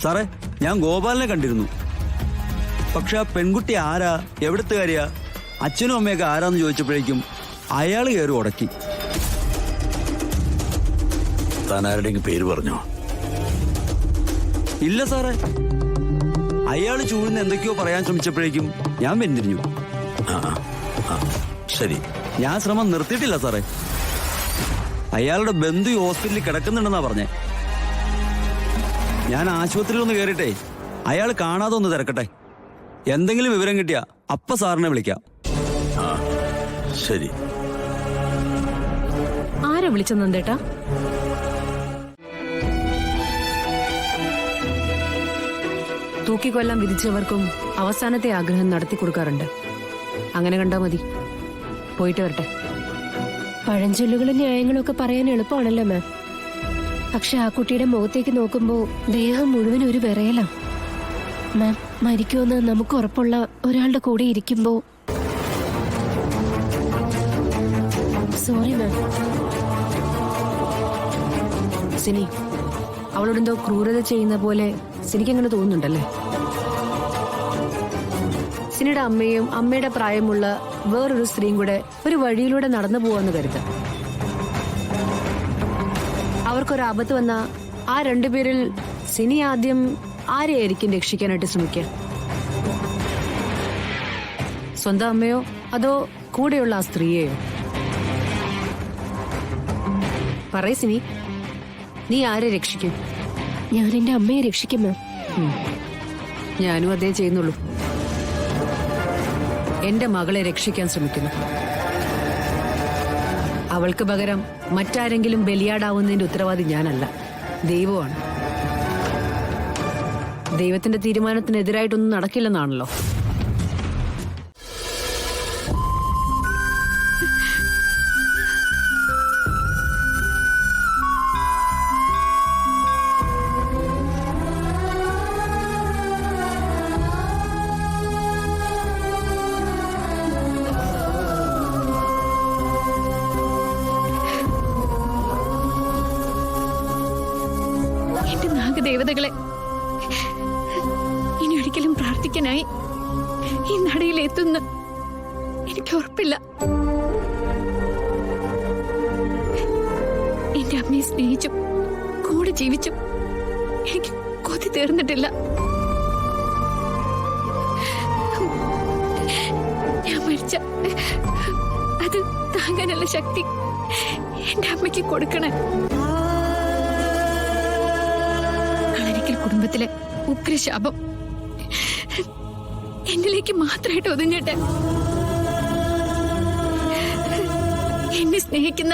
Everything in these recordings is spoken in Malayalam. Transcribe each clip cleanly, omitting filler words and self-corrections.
സാറേ, ഞാൻ ഗോപാലിനെ കണ്ടിരുന്നു. പക്ഷെ ആ പെൺകുട്ടി ആരാ, എവിടത്തുകാരിയാ, അച്ഛനും അമ്മയൊക്കെ ആരാന്ന് ചോദിച്ചപ്പോഴേക്കും അയാൾ കയറി ഉടക്കി. താൻ ആരുടെയെങ്കിലും പേര് പറഞ്ഞോ? ഇല്ല സാറേ, അയാൾ ചൂഴ്ന്ന് എന്തൊക്കെയോ പറയാൻ ശ്രമിച്ചപ്പോഴേക്കും ഞാൻ വെന്തിരിഞ്ഞു. ശരി, ഞാൻ ശ്രമം നിർത്തിയിട്ടില്ല സാറേ. അയാളുടെ ബന്ധു ഹോസ്പിറ്റലിൽ കിടക്കുന്നുണ്ടെന്നാ പറഞ്ഞേ. ഞാൻ ആശുപത്രിയിൽ ഒന്ന് കയറിയിട്ടേ അയാൾ കാണാതെ ഒന്ന് തിരക്കട്ടെ. എന്തെങ്കിലും വിവരം കിട്ടിയാ അപ്പ സാറിനെ വിളിക്കാം. ശരി. ആരാ വിളിച്ചത് നന്ദേട്ടാ? തൂക്കിക്കൊല്ലാൻ വിധിച്ചവർക്കും അവസാനത്തെ ആഗ്രഹം നടത്തി കൊടുക്കാറുണ്ട്. അങ്ങനെ കണ്ടാ മതി. പോയിട്ട് വരട്ടെ. പഴഞ്ചൊല്ലുകളും ന്യായങ്ങളും ഒക്കെ പറയാൻ എളുപ്പമാണല്ലോ മാം. പക്ഷെ ആ കുട്ടിയുടെ മുഖത്തേക്ക് നോക്കുമ്പോ ദേഹം മുഴുവൻ ഒരു വിറയലാ മാം. മരിക്കുമെന്ന് നമുക്ക് ഉറപ്പുള്ള ഒരാളുടെ കൂടെ ഇരിക്കുമ്പോ സോറി മാം. സിനി, അവളോടെന്തോ ക്രൂരത ചെയ്യുന്ന പോലെ സിനിക്ക് അങ്ങനെ തോന്നുന്നുണ്ടല്ലേ? സിനിയുടെ അമ്മയും അമ്മയുടെ പ്രായമുള്ള വേറൊരു സ്ത്രീയും കൂടെ ഒരു വഴിയിലൂടെ നടന്നു പോവാന്ന് കരുത്. അവർക്കൊരു ആപത്ത് വന്ന ആ രണ്ടുപേരിൽ സിനി ആദ്യം ആരെയായിരിക്കും രക്ഷിക്കാനായിട്ട് ശ്രമിക്കുക? സ്വന്തം അമ്മയോ അതോ കൂടെയുള്ള ആ സ്ത്രീയെയോ? പറയ് സിനി, നീ ആരെ രക്ഷിക്കും? ഞാൻ എന്റെ അമ്മയെ രക്ഷിക്കും മാം. ഞാനും അതേ ചെയ്യുന്നുള്ളൂ. എന്റെ മകളെ രക്ഷിക്കാൻ ശ്രമിക്കുന്നു. അവൾക്ക് പകരം മറ്റാരെങ്കിലും ബലിയാടാവുന്നതിന്റെ ഉത്തരവാദി ഞാനല്ല, ദൈവമാണ്. ദൈവത്തിന്റെ തീരുമാനത്തിനെതിരായിട്ടൊന്നും നടക്കില്ലെന്നാണല്ലോ. ദേവതകളെ, ഇനി ഒരിക്കലും പ്രാർത്ഥിക്കാനായി ഈ നടയിൽ എത്തുന്ന എനിക്ക് ഉറപ്പില്ല. എന്റെ അമ്മയെ സ്നേഹിച്ചും കൂടെ ജീവിച്ചും എനിക്ക് കൊതി തീർന്നിട്ടില്ല. ഞാൻ മരിച്ച അത് താങ്ങാനുള്ള ശക്തി എന്റെ അമ്മയ്ക്ക് കൊടുക്കണേ. കുടുംബത്തിലെ ഉഗ്രശാപം എന്നിലേക്ക് മാത്രമായിട്ട് ഒതുങ്ങട്ടെ. എന്നെ സ്നേഹിക്കുന്ന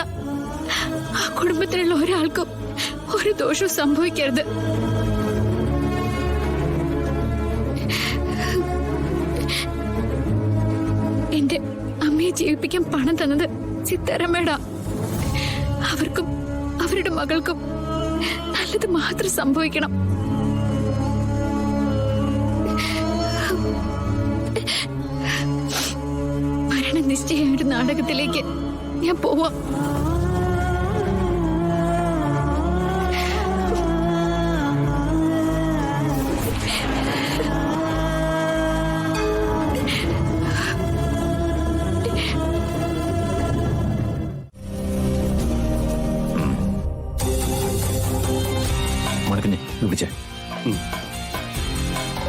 ആ കുടുംബത്തിലുള്ള ഒരാൾക്കും ഒരു ദോഷവും സംഭവിക്കരുത്. എന്റെ അമ്മയെ ജീവിപ്പിക്കാൻ പണം തന്നത് സിത്താരമ്മേടാ. അവർക്കും അവരുടെ മകൾക്കും നല്ലത് മാത്രം സംഭവിക്കണം. നിശ്ചയ ഒരു നാടകത്തിലേക്ക് ഞാൻ പോവാം.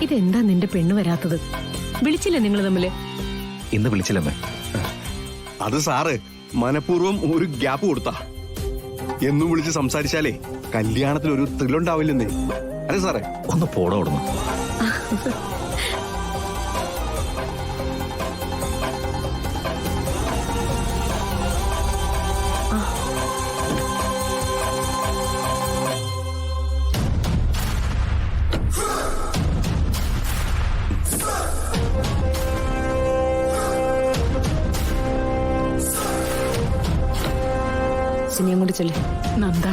ഇതെന്താ നിന്റെ പെണ്ണ് വരാത്തത്? വിളിച്ചില്ലേ നിങ്ങൾ തമ്മില്? ഇന്ന് വിളിച്ചില്ലമ്മേ. അത് സാറ് മനഃപൂർവ്വം ഒരു ഗ്യാപ്പ് കൊടുത്താ. എന്നും വിളിച്ച് സംസാരിച്ചാലേ കല്യാണത്തിൽ ഒരു ത്രില്ലുണ്ടാവില്ലെന്നേ. അതെ സാറേ. ഒന്ന് പോടോ ഓടുന്നു. സിനിയും കൂടി ചെല്ലേ. നന്ദ,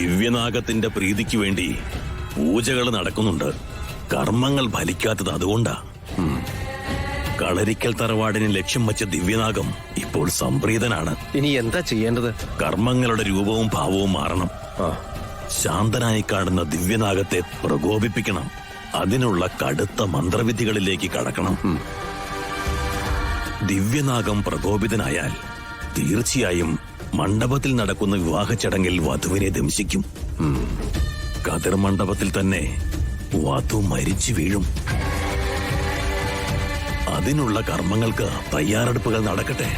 ദിവ്യനാഗത്തിന്റെ പ്രീതിക്ക് വേണ്ടി പൂജകൾ നടക്കുന്നുണ്ട്. കർമ്മങ്ങൾ ഫലിക്കാത്തത് അതുകൊണ്ടാ. കളരിക്കൽ തറവാടിനെ ലക്ഷ്യം വച്ച ദിവ്യനാഗം ഇപ്പോൾ സംപ്രീതനാണ്. ഇനി എന്താ ചെയ്യേണ്ടത്? കർമ്മങ്ങളുടെ രൂപവും ഭാവവും മാറണം. ശാന്തനായി കാണുന്ന ദിവ്യനാഗത്തെ പ്രകോപിപ്പിക്കണം. അതിനുള്ള കടുത്ത മന്ത്രവിധികളിലേക്ക് കടക്കണം. ദിവ്യനാഗം പ്രകോപിതനായാൽ തീർച്ചയായും മണ്ഡപത്തിൽ നടക്കുന്ന വിവാഹ ചടങ്ങിൽ വധുവിനെ ദംശിക്കും. കതിർ മണ്ഡപത്തിൽ തന്നെ വധു മരിച്ചു വീഴും. അതിനുള്ള കർമ്മങ്ങൾക്ക് തയ്യാറെടുപ്പുകൾ നടക്കട്ടെ.